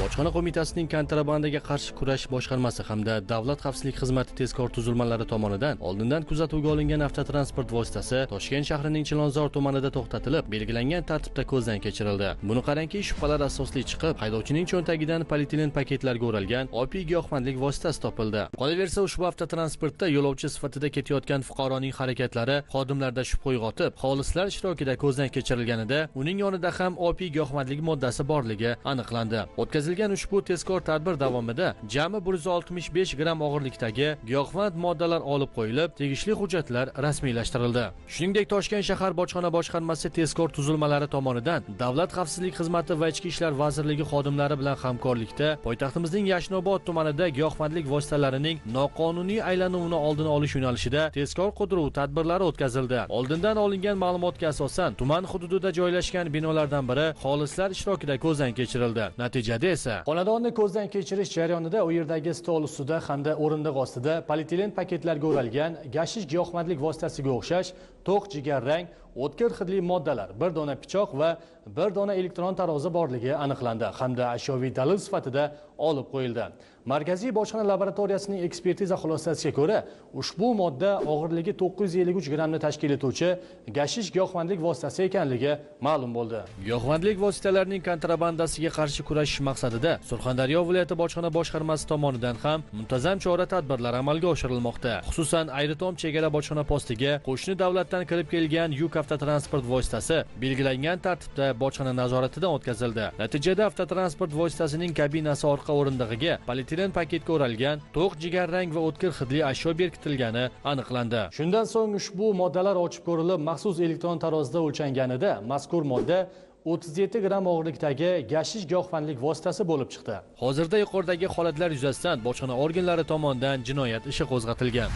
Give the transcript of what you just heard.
Bojxona qo'mitasining kontrabandaga qarshi kurash boshqarmasi hamda Davlat xavfsizlik xizmati tezkor tuzilmalari tomonidan oldindan kuzatuvga olingan avtotransport vositasi Toshkent shahrining Chilonzor tumanida to'xtatilib, belgilangan tartibda ko'zdan kechirildi. Buni qarangki, shubhalar asosli chiqib, haydovchining cho'ntagidan polietilen paketlarga o'ralgan opiy giyohvandlik vositasi topildi. Qolaversa, ushbu avtotransportda yo'lovchi sifatida ketayotgan fuqaroning harakatlari xodimlarda shubha uyg'otib, xolislar ishtirokida ko'zdan kechirilganida, uning yonida ham opiy giyohvandlik moddasi borligi aniqlandi. O'tkazilgan ushbu tezkor tadbir davomida jami 165 gram og'irlikdagi giyohvand moddalar olib qo'yilib, tegishli hujjatlar rasmiylashtirildi. Shuningdek, Toshkent shahar bojxona boshqarmasi tezkor tuzilmalari tomonidan Davlat xavfsizlik xizmati va Ichki ishlar vazirligi xodimlari bilan hamkorlikda poytaxtimizning Yashnobod tumanida giyohvandlik vositalarining noqonuniy aylanuvini oldini olish yo'nalishida tezkor qidiruv tadbirlari o'tkazildi. Oldindan olingan ma'lumotga asosan tuman hududida joylashgan binolardan biri xolislar ishtirokida ko'zdan kechirildi. Natijada esa xonadonni ko'zdan kechirish jarayonida u yerdagi stol ustida hamda o'rindiq ostida polietilen paketlarga o'ralgan gashish giyohvandlik vositasiga o'xshash to'q jigarrang o'tkir hidli moddalar, bir dona pichoq va bir dona elektron tarozi borligi aniqlandi hamda ashyoviy dalil sifatida olib qo'yildi. Markaziy bojxona laboratoriyasining ekspertiza xulosasiga ko'ra, ushbu modda og'irligi 953 grammni tashkil etuvchi gashish giyohvandlik vositasi ekanligi ma'lum bo'ldi. Giyohvandlik vositalarining kontrabandasiga qarshi kurashish maqsadida Surxondaryo viloyati bojxona boshqarmasi tomonidan ham muntazam chora-tadbirlar amalga oshirilmoqda. Xususan, Ayritom chegara bojxona postiga qo'shni davlatdan kirib kelgan yuk avtotransport vositasi belgilangan tartibda bojxona nazoratidan o'tkazildi. Natijada avtotransport vositasining kabinasi orqa o'rindig'iga polietilen paketga o'ralgan to'q jigarrang va o'tkir hidli ashyo berkitilgani aniqlandi. Shundan so'ng ushbu moddalar ochib ko'rilib, maxsus elektron tarozida o'lchanganida mazkur modda 37 gram og'irlikdagi gashish giyohvandlik vositasi bo'lib chiqdi. Hozirda yuqoridagi holatlar yuzasidan bojxona organlari tomonidan jinoyat ishi qo'zg'atilgan.